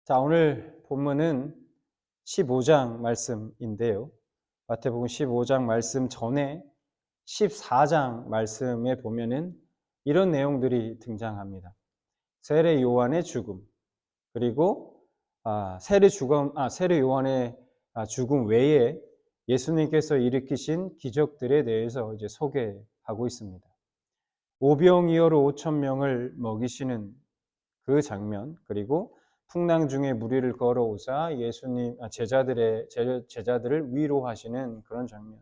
자, 오늘 본문은 15장 말씀인데요. 마태복음 15장 말씀 전에 14장 말씀에 보면은 이런 내용들이 등장합니다. 세례 요한의 죽음, 그리고 세례 요한의 죽음 외에 예수님께서 일으키신 기적들에 대해서 이제 소개하고 있습니다. 오병이어로 5천 명을 먹이시는 그 장면, 그리고 풍랑 중에 무리를 걸어오사 예수님 제자들을 위로하시는 그런 장면,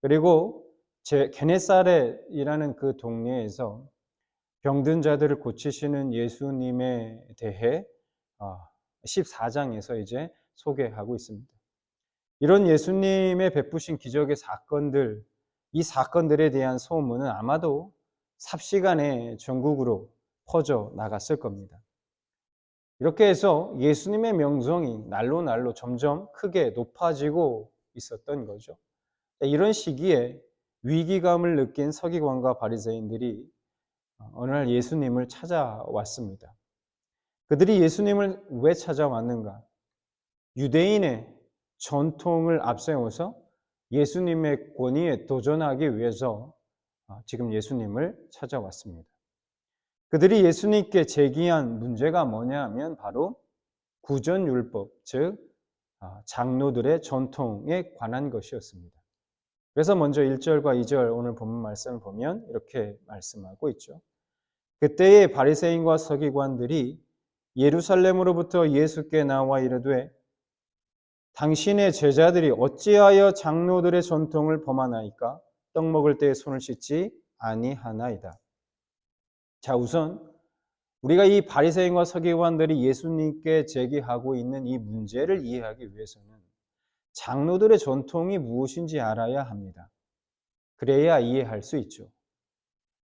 그리고 게네사렛이라는 그 동네에서 병든 자들을 고치시는 예수님에 대해 14장에서 이제 소개하고 있습니다. 이런 예수님의 베푸신 기적의 사건들, 이 사건들에 대한 소문은 아마도 삽시간에 전국으로 퍼져 나갔을 겁니다. 이렇게 해서 예수님의 명성이 날로 날로 점점 크게 높아지고 있었던 거죠. 이런 시기에 위기감을 느낀 서기관과 바리새인들이 어느 날 예수님을 찾아왔습니다. 그들이 예수님을 왜 찾아왔는가? 유대인의 전통을 앞세워서 예수님의 권위에 도전하기 위해서 지금 예수님을 찾아왔습니다. 그들이 예수님께 제기한 문제가 뭐냐 하면 바로 구전율법, 즉 장로들의 전통에 관한 것이었습니다. 그래서 먼저 1절과 2절 오늘 본문 말씀을 보면 이렇게 말씀하고 있죠. 그때의 바리새인과 서기관들이 예루살렘으로부터 예수께 나와 이르되 당신의 제자들이 어찌하여 장로들의 전통을 범하나이까? 떡 먹을 때에 손을 씻지 아니하나이다. 자, 우선 우리가 이 바리새인과 서기관들이 예수님께 제기하고 있는 이 문제를 이해하기 위해서는 장로들의 전통이 무엇인지 알아야 합니다. 그래야 이해할 수 있죠.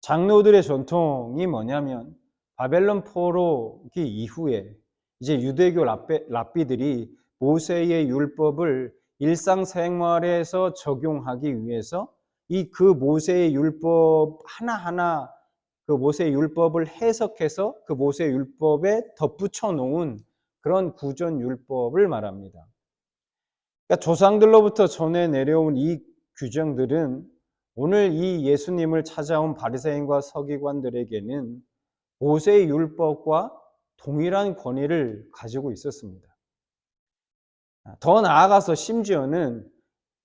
장로들의 전통이 뭐냐면 바벨론 포로기 이후에 이제 유대교 랍비들이 모세의 율법을 일상생활에서 적용하기 위해서 그 모세의 율법 하나하나 그 모세의 율법을 해석해서 그 모세의 율법에 덧붙여 놓은 그런 구전 율법을 말합니다. 그러니까 조상들로부터 전해 내려온 이 규정들은 오늘 이 예수님을 찾아온 바리새인과 서기관들에게는 모세의 율법과 동일한 권위를 가지고 있었습니다. 더 나아가서 심지어는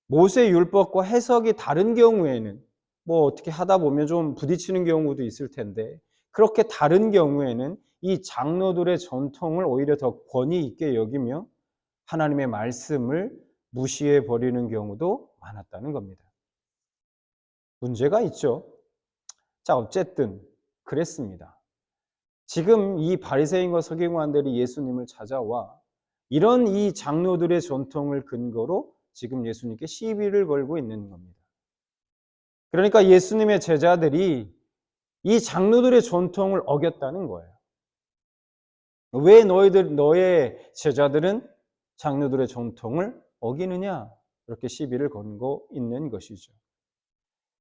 모세의 율법과 해석이 다른 경우에는 뭐 어떻게 하다 보면 좀 부딪히는 경우도 있을 텐데 그렇게 다른 경우에는 이 장로들의 전통을 오히려 더 권위 있게 여기며 하나님의 말씀을 무시해 버리는 경우도 많았다는 겁니다. 문제가 있죠. 자, 어쨌든 그랬습니다. 지금 이 바리새인과 서기관들이 예수님을 찾아와 이런 이 장로들의 전통을 근거로 지금 예수님께 시비를 걸고 있는 겁니다. 그러니까 예수님의 제자들이 이 장로들의 전통을 어겼다는 거예요. 왜 너의 제자들은 장로들의 전통을 어기느냐? 이렇게 시비를 걸고 있는 것이죠.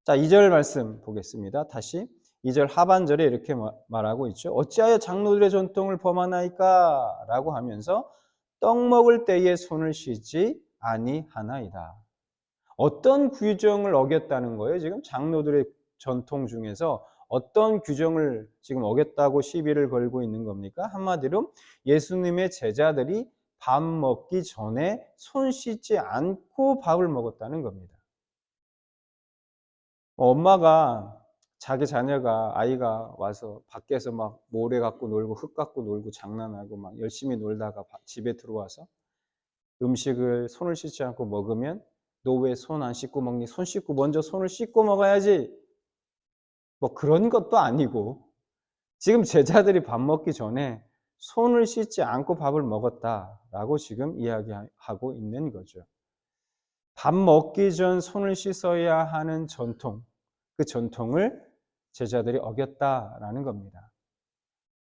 자, 2절 말씀 보겠습니다. 다시 2절 하반절에 이렇게 말하고 있죠. 어찌하여 장로들의 전통을 범하나이까? 라고 하면서 떡 먹을 때에 손을 씻지 아니하나이다. 어떤 규정을 어겼다는 거예요? 지금 장로들의 전통 중에서 어떤 규정을 지금 어겼다고 시비를 걸고 있는 겁니까? 한마디로 예수님의 제자들이 밥 먹기 전에 손 씻지 않고 밥을 먹었다는 겁니다. 엄마가 자기 아이가 와서 밖에서 막 모래 갖고 놀고 흙 갖고 놀고 장난하고 막 열심히 놀다가 집에 들어와서 음식을 손을 씻지 않고 먹으면 너 왜 손 안 씻고 먹니? 손 씻고 먼저 손을 씻고 먹어야지. 뭐 그런 것도 아니고 지금 제자들이 밥 먹기 전에 손을 씻지 않고 밥을 먹었다라고 지금 이야기하고 있는 거죠. 밥 먹기 전 손을 씻어야 하는 전통, 그 전통을 제자들이 어겼다라는 겁니다.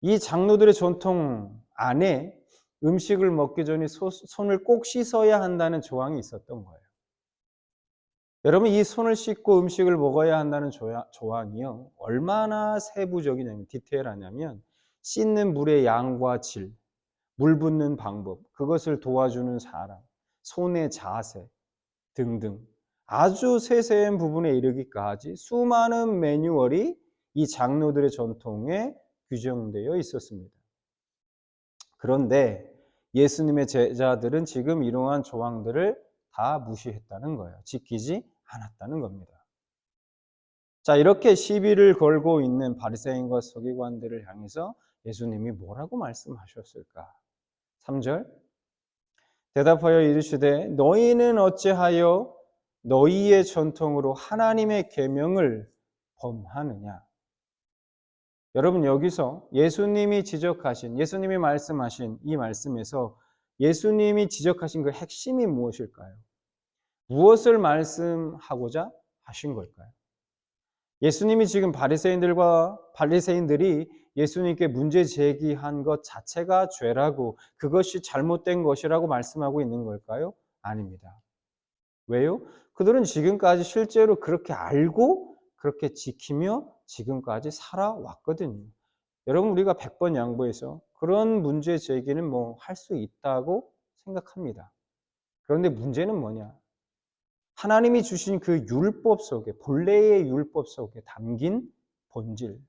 이 장로들의 전통 안에 음식을 먹기 전에 손을 꼭 씻어야 한다는 조항이 있었던 거예요. 여러분, 이 손을 씻고 음식을 먹어야 한다는 조항이요, 얼마나 세부적이냐면 디테일하냐면 씻는 물의 양과 질, 물 붓는 방법, 그것을 도와주는 사람, 손의 자세 등등 아주 세세한 부분에 이르기까지 수많은 매뉴얼이 이 장로들의 전통에 규정되어 있었습니다. 그런데 예수님의 제자들은 지금 이러한 조항들을 다 무시했다는 거예요. 지키지 않았다는 겁니다. 자, 이렇게 시비를 걸고 있는 바리새인과 서기관들을 향해서 예수님이 뭐라고 말씀하셨을까? 3절 대답하여 이르시되 너희는 어찌하여 너희의 전통으로 하나님의 계명을 범하느냐? 여러분, 여기서 예수님이 말씀하신 이 말씀에서 예수님이 지적하신 그 핵심이 무엇일까요? 무엇을 말씀하고자 하신 걸까요? 예수님이 지금 바리새인들이 예수님께 문제 제기한 것 자체가 죄라고, 그것이 잘못된 것이라고 말씀하고 있는 걸까요? 아닙니다. 왜요? 그들은 지금까지 실제로 그렇게 알고 그렇게 지키며 지금까지 살아왔거든요. 여러분, 우리가 100번 양보해서 그런 문제 제기는 할 수 있다고 생각합니다. 그런데 문제는 뭐냐? 하나님이 주신 그 율법 속에, 본래의 율법 속에 담긴 본질,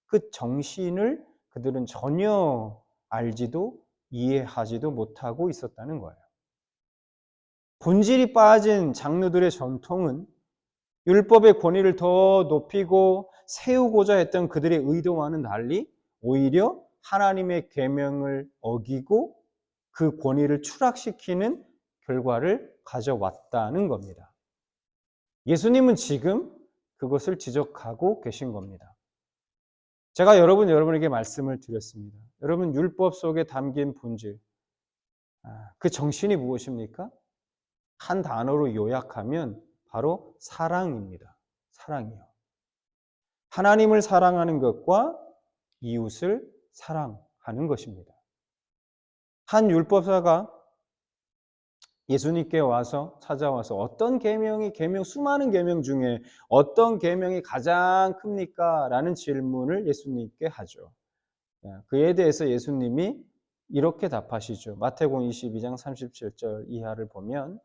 그 정신을 그들은 전혀 알지도 이해하지도 못하고 있었다는 거예요. 본질이 빠진 장로들의 전통은 율법의 권위를 더 높이고 세우고자 했던 그들의 의도와는 달리 오히려 하나님의 계명을 어기고 그 권위를 추락시키는 결과를 가져왔다는 겁니다. 예수님은 지금 그것을 지적하고 계신 겁니다. 제가 여러분에게 말씀을 드렸습니다. 여러분, 율법 속에 담긴 본질, 그 정신이 무엇입니까? 한 단어로 요약하면 바로 사랑입니다. 사랑이요. 하나님을 사랑하는 것과 이웃을 사랑하는 것입니다. 한 율법사가 예수님께 찾아와서 어떤 수많은 계명 중에 어떤 계명이 가장 큽니까? 라는 질문을 예수님께 하죠. 그에 대해서 예수님이 이렇게 답하시죠. 마태복음 22장 37절 이하를 보면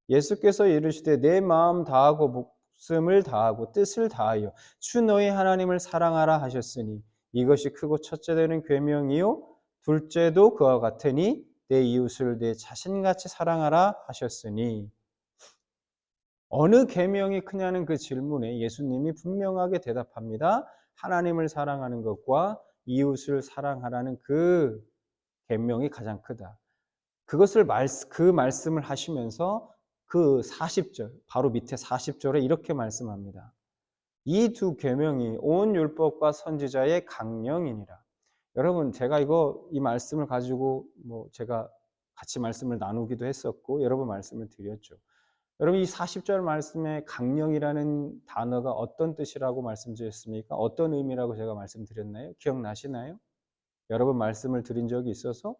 예수께서 이르시되 내 마음 다하고 목숨을 다하고 뜻을 다하여 주 너희 하나님을 사랑하라 하셨으니 이것이 크고 첫째 되는 계명이요 둘째도 그와 같으니 내 이웃을 내 자신같이 사랑하라 하셨으니, 어느 계명이 크냐는 그 질문에 예수님이 분명하게 대답합니다. 하나님을 사랑하는 것과 이웃을 사랑하라는 그 계명이 가장 크다. 그 말씀을 하시면서 그 40절, 바로 밑에 40절에 이렇게 말씀합니다. 이 두 계명이 온 율법과 선지자의 강령이니라. 여러분, 제가 이 말씀을 가지고 제가 같이 말씀을 나누기도 했었고 여러 번 말씀을 드렸죠. 여러분, 이 40절 말씀에 강령이라는 단어가 어떤 뜻이라고 말씀드렸습니까? 어떤 의미라고 제가 말씀드렸나요? 기억나시나요? 여러 번 말씀을 드린 적이 있어서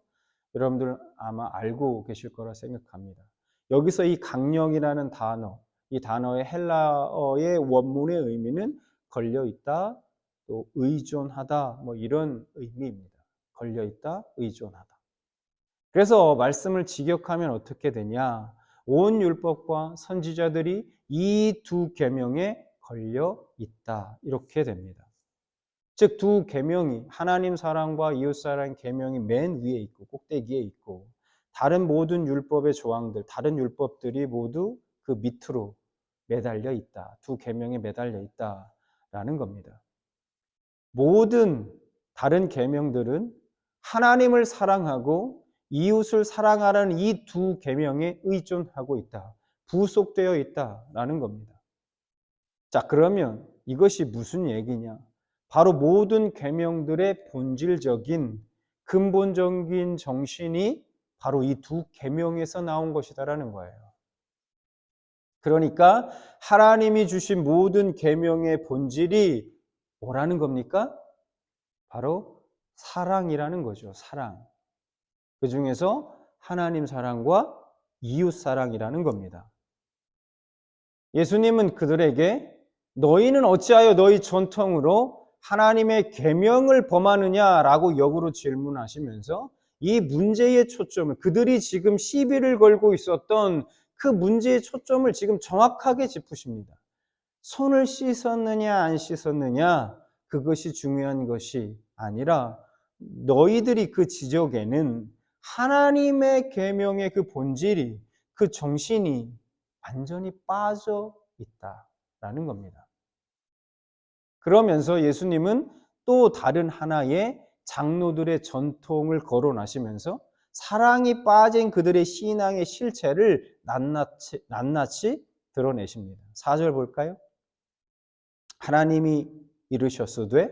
여러분들 아마 알고 계실 거라 생각합니다. 여기서 이 강령이라는 단어, 이 단어의 헬라어의 원문의 의미는 걸려있다, 또 의존하다, 이런 의미입니다. 걸려있다, 의존하다. 그래서 말씀을 직역하면 어떻게 되냐? 온 율법과 선지자들이 이 두 계명에 걸려있다, 이렇게 됩니다. 즉, 두 계명이 하나님 사랑과 이웃 사랑 계명이 맨 위에 있고 꼭대기에 있고, 다른 모든 율법의 조항들, 다른 율법들이 모두 그 밑으로 매달려 있다. 두 계명에 매달려 있다라는 겁니다. 모든 다른 계명들은 하나님을 사랑하고 이웃을 사랑하라는 이 두 계명에 의존하고 있다. 부속되어 있다라는 겁니다. 자, 그러면 이것이 무슨 얘기냐? 바로 모든 계명들의 본질적인 근본적인 정신이 바로 이 두 계명에서 나온 것이다라는 거예요. 그러니까 하나님이 주신 모든 계명의 본질이 뭐라는 겁니까? 바로 사랑이라는 거죠. 사랑. 그 중에서 하나님 사랑과 이웃 사랑이라는 겁니다. 예수님은 그들에게 너희는 어찌하여 너희 전통으로 하나님의 계명을 범하느냐라고 역으로 질문하시면서 이 문제의 초점을, 그들이 지금 시비를 걸고 있었던 그 문제의 초점을 지금 정확하게 짚으십니다. 손을 씻었느냐 안 씻었느냐, 그것이 중요한 것이 아니라 너희들이 그 지적에는 하나님의 계명의 그 본질이, 그 정신이 완전히 빠져 있다라는 겁니다. 그러면서 예수님은 또 다른 하나의 장로들의 전통을 거론하시면서 사랑이 빠진 그들의 신앙의 실체를 낱낱이 드러내십니다. 4절 볼까요? 하나님이 이르셨으되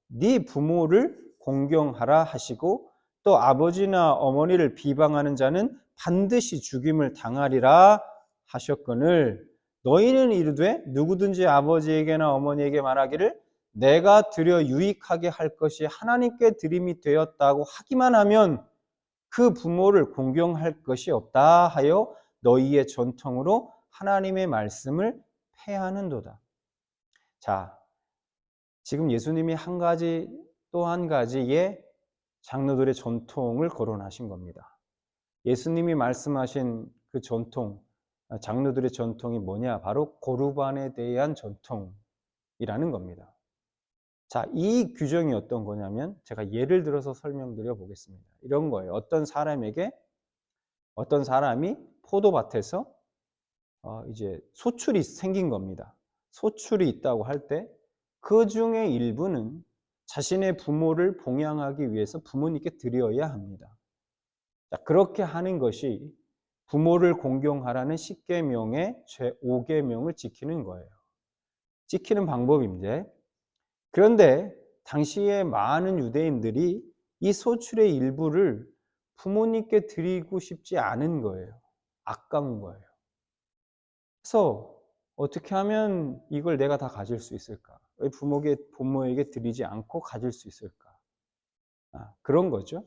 네 부모를 공경하라 하시고 또 아버지나 어머니를 비방하는 자는 반드시 죽임을 당하리라 하셨거늘 너희는 이르되 누구든지 아버지에게나 어머니에게 말하기를 내가 드려 유익하게 할 것이 하나님께 드림이 되었다고 하기만 하면 그 부모를 공경할 것이 없다 하여 너희의 전통으로 하나님의 말씀을 폐하는도다. 자, 지금 예수님이 한 가지 또 한 가지의 장로들의 전통을 거론하신 겁니다. 예수님이 말씀하신 그 전통, 장로들의 전통이 뭐냐? 바로 고르반에 대한 전통이라는 겁니다. 자, 이 규정이 어떤 거냐면 제가 예를 들어서 설명드려 보겠습니다. 이런 거예요. 어떤 사람이 포도밭에서 이제 소출이 생긴 겁니다. 소출이 있다고 할 때 그 중에 일부는 자신의 부모를 봉양하기 위해서 부모님께 드려야 합니다. 자, 그렇게 하는 것이 부모를 공경하라는 10계명의 제5계명을 지키는 거예요. 지키는 방법인데, 그런데 당시에 많은 유대인들이 이 소출의 일부를 부모님께 드리고 싶지 않은 거예요. 아까운 거예요. 그래서 어떻게 하면 이걸 내가 다 가질 수 있을까? 왜 부모에게 드리지 않고 가질 수 있을까? 그런 거죠.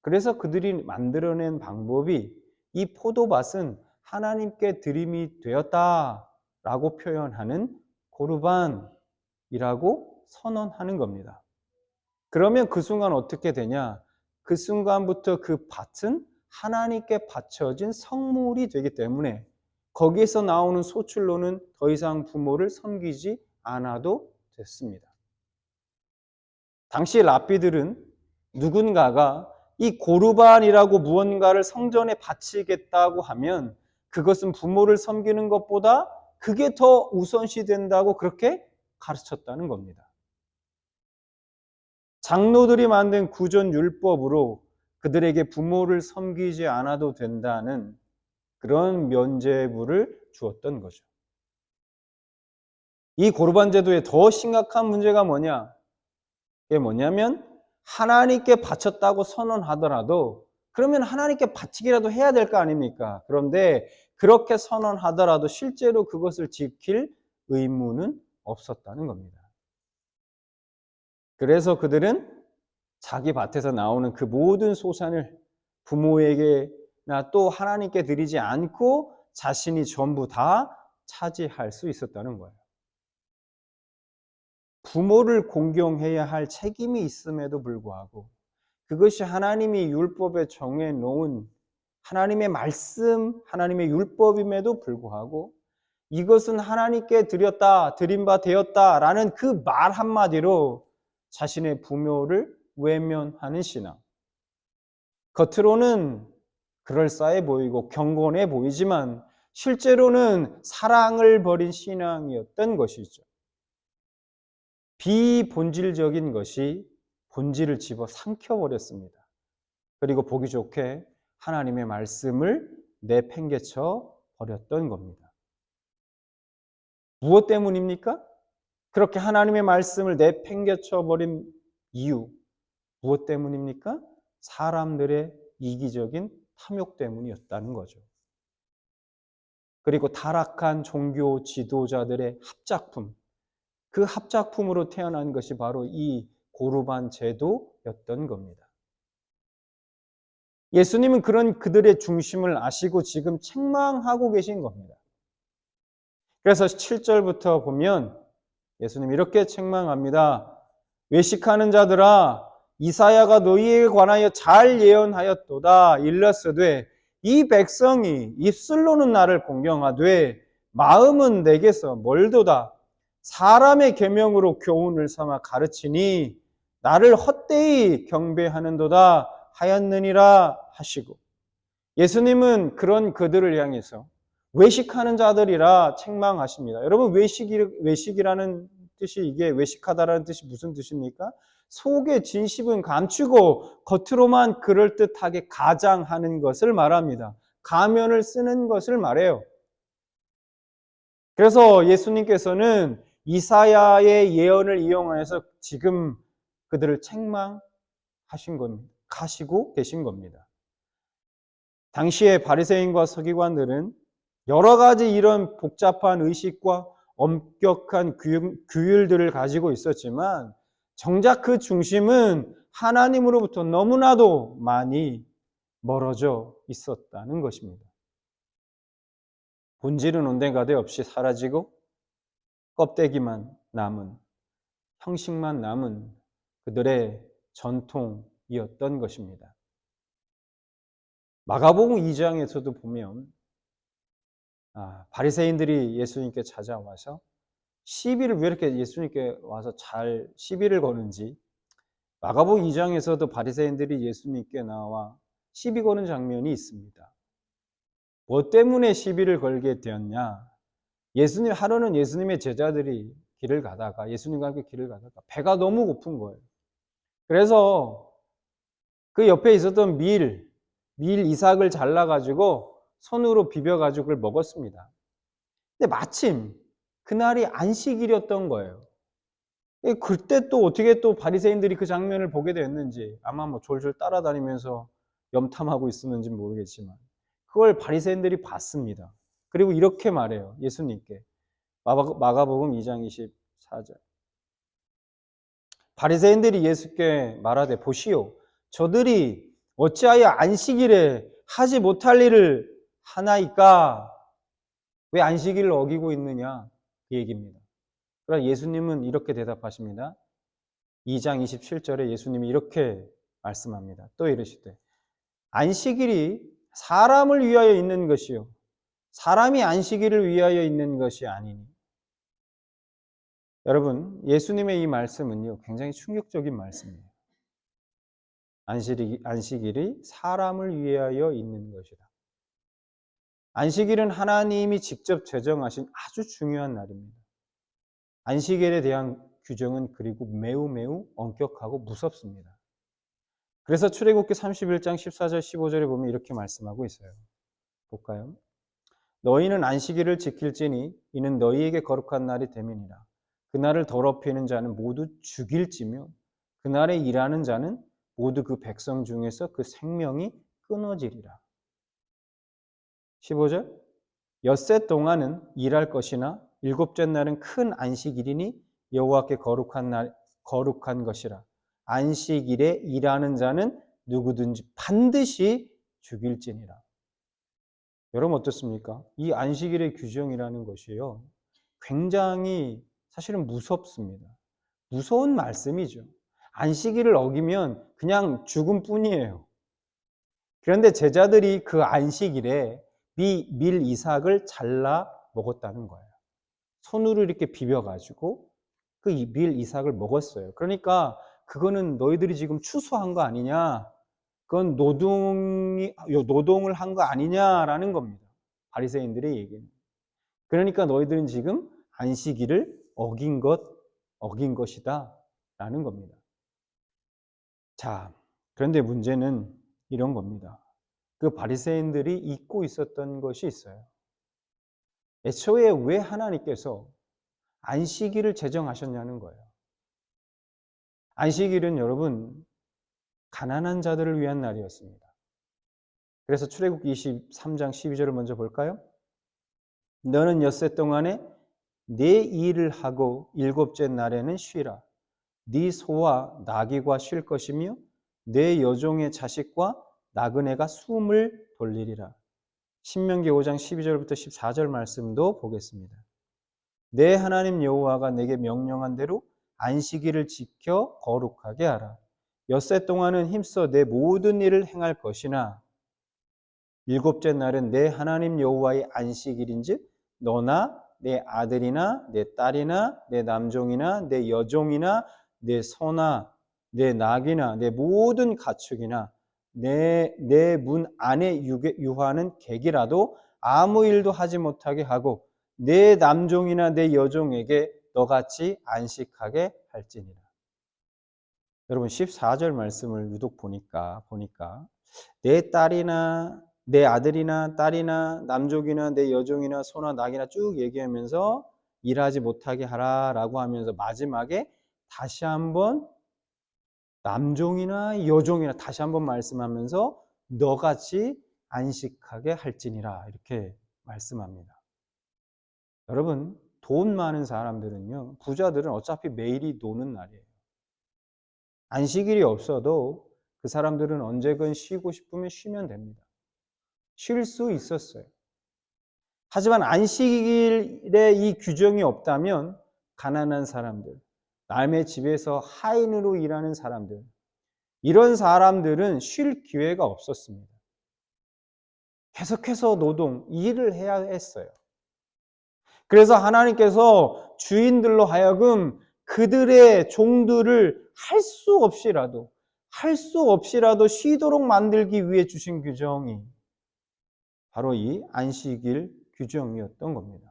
그래서 그들이 만들어낸 방법이 이 포도밭은 하나님께 드림이 되었다라고 표현하는 고르반이라고 선언하는 겁니다. 그러면 그 순간 어떻게 되냐? 그 순간부터 그 밭은 하나님께 바쳐진 성물이 되기 때문에 거기에서 나오는 소출로는 더 이상 부모를 섬기지 않아도 됐습니다. 당시 랍비들은 누군가가 이 고르반이라고 무언가를 성전에 바치겠다고 하면 그것은 부모를 섬기는 것보다 그게 더 우선시 된다고 그렇게 가르쳤다는 겁니다. 장로들이 만든 구전 율법으로 그들에게 부모를 섬기지 않아도 된다는 그런 면죄부를 주었던 거죠. 이 고르반 제도의 더 심각한 문제가 뭐냐? 이게 뭐냐면 하나님께 바쳤다고 선언하더라도 그러면 하나님께 바치기라도 해야 될 거 아닙니까? 그런데 그렇게 선언하더라도 실제로 그것을 지킬 의무는 없었다는 겁니다. 그래서 그들은 자기 밭에서 나오는 그 모든 소산을 부모에게나 또 하나님께 드리지 않고 자신이 전부 다 차지할 수 있었다는 거예요. 부모를 공경해야 할 책임이 있음에도 불구하고 그것이 하나님이 율법에 정해놓은 하나님의 말씀, 하나님의 율법임에도 불구하고 이것은 하나님께 드린 바 되었다라는 그 말 한마디로 자신의 부모를 외면하는 신앙. 겉으로는 그럴싸해 보이고 경건해 보이지만 실제로는 사랑을 버린 신앙이었던 것이죠. 비본질적인 것이 본질을 집어 삼켜버렸습니다. 그리고 보기 좋게 하나님의 말씀을 내팽개쳐 버렸던 겁니다. 무엇 때문입니까? 그렇게 하나님의 말씀을 내팽개쳐 버린 이유 무엇 때문입니까? 사람들의 이기적인 탐욕 때문이었다는 거죠. 그리고 타락한 종교 지도자들의 합작품, 그 합작품으로 태어난 것이 바로 이 고르반 제도였던 겁니다. 예수님은 그런 그들의 중심을 아시고 지금 책망하고 계신 겁니다. 그래서 7절부터 보면 예수님 이렇게 책망합니다. 외식하는 자들아, 이사야가 너희에게 관하여 잘 예언하였도다. 일러스되 이 백성이 입술로는 나를 공경하되 마음은 내게서 멀도다. 사람의 계명으로 교훈을 삼아 가르치니 나를 헛되이 경배하는도다 하였느니라 하시고, 예수님은 그런 그들을 향해서 외식하는 자들이라 책망하십니다. 여러분, 외식이라는 뜻이, 이게 외식하다라는 뜻이 무슨 뜻입니까? 속에 진심은 감추고 겉으로만 그럴듯하게 가장하는 것을 말합니다. 가면을 쓰는 것을 말해요. 그래서 예수님께서는 이사야의 예언을 이용해서 지금 그들을 책망하신 겁니다. 가시고 계신 겁니다. 당시에 바리새인과 서기관들은 여러 가지 이런 복잡한 의식과 엄격한 규율들을 가지고 있었지만 정작 그 중심은 하나님으로부터 너무나도 많이 멀어져 있었다는 것입니다. 본질은 온데가데 없이 사라지고 껍데기만 남은, 형식만 남은 그들의 전통이었던 것입니다. 마가복음 2장에서도 보면 바리새인들이 예수님께 찾아와서 시비를, 왜 이렇게 예수님께 와서 잘 시비를 거는지, 마가복음 2장에서도 바리새인들이 예수님께 나와 시비 거는 장면이 있습니다. 뭐 때문에 시비를 걸게 되었냐? 하루는 예수님의 제자들이 길을 가다가, 예수님과 함께 길을 가다가 배가 너무 고픈 거예요. 그래서 그 옆에 있었던 밀 이삭을 잘라가지고 손으로 비벼가지고 그걸 먹었습니다. 근데 마침 그날이 안식일이었던 거예요. 그때 또 어떻게 또 바리새인들이 그 장면을 보게 되었는지, 아마 뭐 졸졸 따라다니면서 염탐하고 있었는지 모르겠지만 그걸 바리새인들이 봤습니다. 그리고 이렇게 말해요. 예수님께. 마가복음 2장 24절. 바리새인들이 예수께 말하되 보시오, 저들이 어찌하여 안식일에 하지 못할 일을 하나이까? 왜 안식일을 어기고 있느냐? 그 얘기입니다. 그러나 예수님은 이렇게 대답하십니다. 2장 27절에 예수님이 이렇게 말씀합니다. 또 이르시되 안식일이 사람을 위하여 있는 것이요 사람이 안식일을 위하여 있는 것이 아니니. 여러분, 예수님의 이 말씀은요 굉장히 충격적인 말씀이에요. 안식일이 사람을 위하여 있는 것이다. 안식일은 하나님이 직접 제정하신 아주 중요한 날입니다. 안식일에 대한 규정은 그리고 매우 매우 엄격하고 무섭습니다. 그래서 출애굽기 31장 14절 15절에 보면 이렇게 말씀하고 있어요. 볼까요? 너희는 안식일을 지킬지니 이는 너희에게 거룩한 날이 됨이니라. 그날을 더럽히는 자는 모두 죽일지며 그날에 일하는 자는 모두 그 백성 중에서 그 생명이 끊어지리라. 15절 엿새 동안은 일할 것이나 일곱째 날은 큰 안식일이니 여호와께 거룩한 것이라. 안식일에 일하는 자는 누구든지 반드시 죽일지니라. 여러분 어떻습니까? 이 안식일의 규정이라는 것이요 굉장히 사실은 무섭습니다. 무서운 말씀이죠. 안식일을 어기면 그냥 죽음 뿐이에요. 그런데 제자들이 그 안식일에 밀 이삭을 잘라 먹었다는 거예요. 손으로 이렇게 비벼가지고 그 밀 이삭을 먹었어요. 그러니까 그거는 너희들이 지금 추수한 거 아니냐? 그건 노동을 한 거 아니냐라는 겁니다. 바리새인들의 얘기는. 그러니까 너희들은 지금 안식일을 어긴 것이다 라는 겁니다. 자, 그런데 문제는 이런 겁니다. 그 바리새인들이 잊고 있었던 것이 있어요. 애초에 왜 하나님께서 안식일을 제정하셨냐는 거예요. 안식일은 여러분 가난한 자들을 위한 날이었습니다. 그래서 출애굽기 23장 12절을 먼저 볼까요? 너는 엿새 동안에 네 일을 하고 일곱째 날에는 쉬라. 네 소와 나귀가 쉴 것이며 네 여종의 자식과 나그네가 숨을 돌리리라. 신명기 5장 12절부터 14절 말씀도 보겠습니다. 내 하나님 여호와가 내게 명령한 대로 안식일을 지켜 거룩하게 하라. 엿새 동안은 힘써 내 모든 일을 행할 것이나 일곱째 날은 내 하나님 여호와의 안식일인즉 너나 내 아들이나 내 딸이나 내 남종이나 내 여종이나 내 소나 내 낙이나 내 모든 가축이나 내 문 안에 유하는 객이라도 아무 일도 하지 못하게 하고 내 남종이나 내 여종에게 너같이 안식하게 할지니라. 여러분 14절 말씀을 유독 보니까 내 딸이나 내 아들이나 딸이나 남족이나 내 여종이나 소나 낙이나 쭉 얘기하면서 일하지 못하게 하라라고 하면서 마지막에 다시 한번 남종이나 여종이나 다시 한번 말씀하면서 너같이 안식하게 할지니라 이렇게 말씀합니다. 여러분 돈 많은 사람들은요, 부자들은 어차피 매일이 노는 날이에요. 안식일이 없어도 그 사람들은 언제건 쉬고 싶으면 쉬면 됩니다. 쉴 수 있었어요. 하지만 안식일에 이 규정이 없다면 가난한 사람들, 남의 집에서 하인으로 일하는 사람들, 이런 사람들은 쉴 기회가 없었습니다. 계속해서 노동, 일을 해야 했어요. 그래서 하나님께서 주인들로 하여금 그들의 종들을 할 수 없이라도 쉬도록 만들기 위해 주신 규정이 바로 이 안식일 규정이었던 겁니다.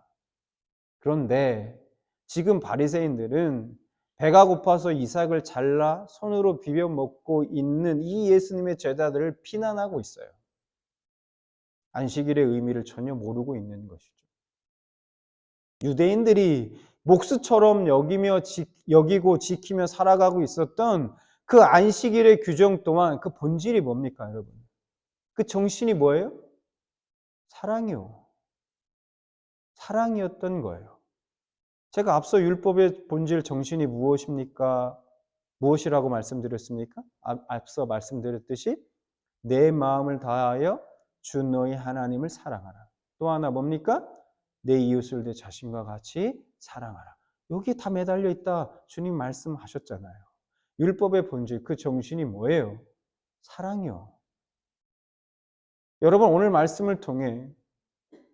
그런데 지금 바리새인들은 배가 고파서 이삭을 잘라 손으로 비벼 먹고 있는 이 예수님의 제자들을 비난하고 있어요. 안식일의 의미를 전혀 모르고 있는 것이죠. 유대인들이 몫처럼 여기고 지키며 살아가고 있었던 그 안식일의 규정 또한 그 본질이 뭡니까, 여러분? 그 정신이 뭐예요? 사랑이요. 사랑이었던 거예요. 제가 앞서 율법의 본질 정신이 무엇입니까? 무엇이라고 말씀드렸습니까? 앞서 말씀드렸듯이 내 마음을 다하여 주 너희 하나님을 사랑하라. 또 하나 뭡니까? 내 이웃을 내 자신과 같이 사랑하라. 여기 다 매달려 있다. 주님 말씀하셨잖아요. 율법의 본질, 그 정신이 뭐예요? 사랑이요. 여러분 오늘 말씀을 통해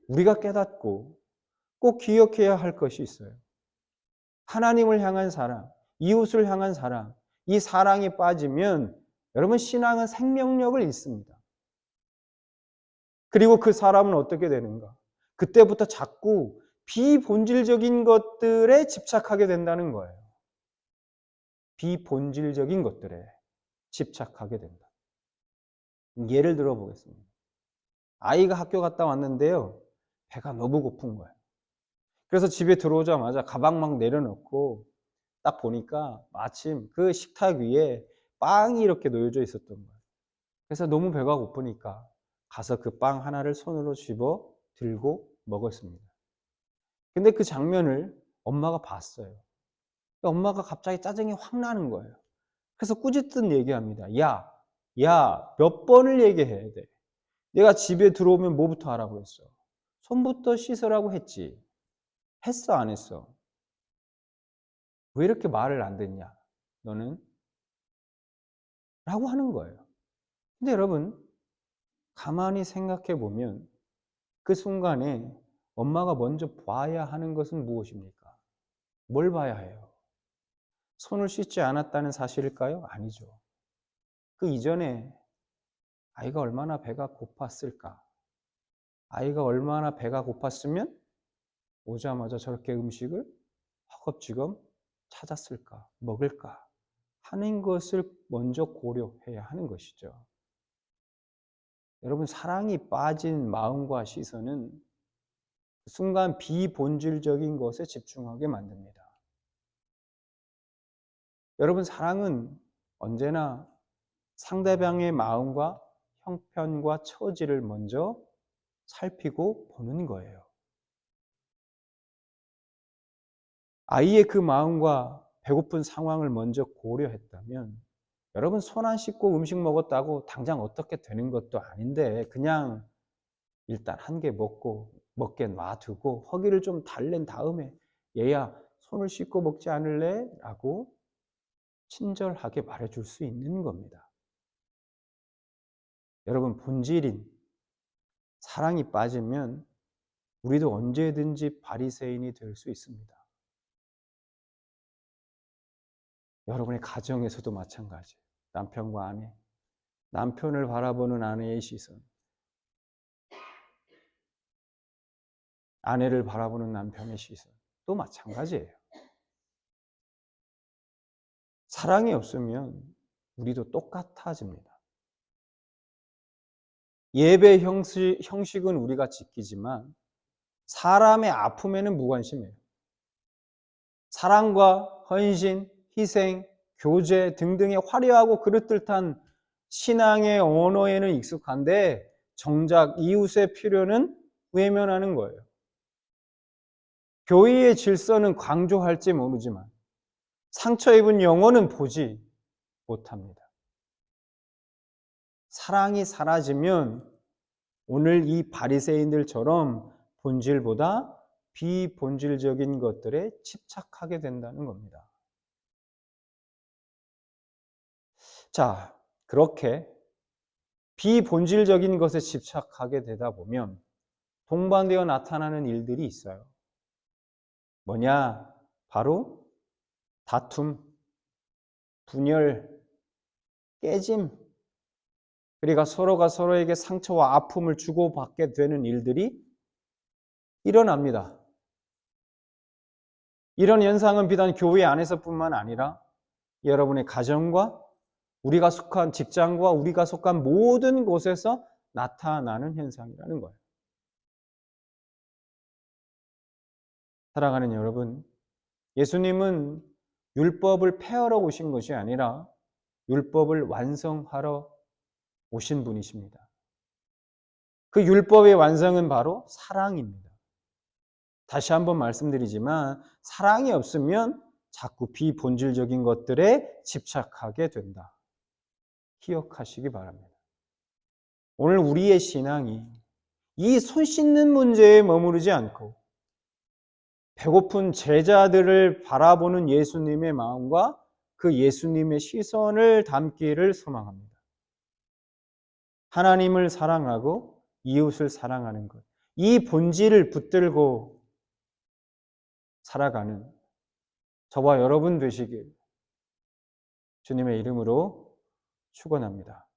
우리가 깨닫고 꼭 기억해야 할 것이 있어요. 하나님을 향한 사랑, 이웃을 향한 사랑, 이 사랑이 빠지면 여러분 신앙은 생명력을 잃습니다. 그리고 그 사람은 어떻게 되는가? 그때부터 자꾸 비본질적인 것들에 집착하게 된다는 거예요. 비본질적인 것들에 집착하게 된다. 예를 들어 보겠습니다. 아이가 학교 갔다 왔는데요. 배가 너무 고픈 거예요. 그래서 집에 들어오자마자 가방 막 내려놓고 딱 보니까 마침 그 식탁 위에 빵이 이렇게 놓여져 있었던 거예요. 그래서 너무 배가 고프니까 가서 그 빵 하나를 손으로 집어 들고 먹었습니다. 근데 그 장면을 엄마가 봤어요. 엄마가 갑자기 짜증이 확 나는 거예요. 그래서 꾸짖듯 얘기합니다. 야, 몇 번을 얘기해야 돼. 내가 집에 들어오면 뭐부터 하라고 했어? 손부터 씻으라고 했지. 했어, 안 했어? 왜 이렇게 말을 안 듣냐? 너는? 라고 하는 거예요. 근데 여러분, 가만히 생각해 보면 그 순간에 엄마가 먼저 봐야 하는 것은 무엇입니까? 뭘 봐야 해요? 손을 씻지 않았다는 사실일까요? 아니죠. 그 이전에 아이가 얼마나 배가 고팠을까? 아이가 얼마나 배가 고팠으면 오자마자 저렇게 음식을 허겁지겁 찾았을까? 먹을까? 하는 것을 먼저 고려해야 하는 것이죠. 여러분, 사랑이 빠진 마음과 시선은 순간 비본질적인 것에 집중하게 만듭니다. 여러분, 사랑은 언제나 상대방의 마음과 형편과 처지를 먼저 살피고 보는 거예요. 아이의 그 마음과 배고픈 상황을 먼저 고려했다면 여러분 손 안 씻고 음식 먹었다고 당장 어떻게 되는 것도 아닌데 그냥 일단 한 개 먹게 놔두고 허기를 좀 달랜 다음에 얘야 손을 씻고 먹지 않을래? 라고 친절하게 말해줄 수 있는 겁니다. 여러분, 본질인 사랑이 빠지면 우리도 언제든지 바리새인이 될 수 있습니다. 여러분의 가정에서도 마찬가지예요. 남편과 아내, 남편을 바라보는 아내의 시선, 아내를 바라보는 남편의 시선, 또 마찬가지예요. 사랑이 없으면 우리도 똑같아집니다. 예배 형식은 우리가 지키지만 사람의 아픔에는 무관심해요. 사랑과 헌신, 희생, 교제 등등의 화려하고 그릇들탄 신앙의 언어에는 익숙한데 정작 이웃의 필요는 외면하는 거예요. 교회의 질서는 강조할지 모르지만 상처 입은 영혼은 보지 못합니다. 사랑이 사라지면 오늘 이 바리새인들처럼 본질보다 비본질적인 것들에 집착하게 된다는 겁니다. 자, 그렇게 비본질적인 것에 집착하게 되다 보면 동반되어 나타나는 일들이 있어요. 뭐냐? 바로 다툼, 분열, 깨짐, 그러니까 서로가 서로에게 상처와 아픔을 주고받게 되는 일들이 일어납니다. 이런 현상은 비단 교회 안에서뿐만 아니라 여러분의 가정과 우리가 속한 직장과 우리가 속한 모든 곳에서 나타나는 현상이라는 거예요. 사랑하는 여러분, 예수님은 율법을 폐하러 오신 것이 아니라 율법을 완성하러 오신 분이십니다. 그 율법의 완성은 바로 사랑입니다. 다시 한번 말씀드리지만 사랑이 없으면 자꾸 비본질적인 것들에 집착하게 된다. 기억하시기 바랍니다. 오늘 우리의 신앙이 이 손 씻는 문제에 머무르지 않고 배고픈 제자들을 바라보는 예수님의 마음과 그 예수님의 시선을 담기를 소망합니다. 하나님을 사랑하고 이웃을 사랑하는 것, 이 본질을 붙들고 살아가는 저와 여러분 되시길 주님의 이름으로 축원합니다.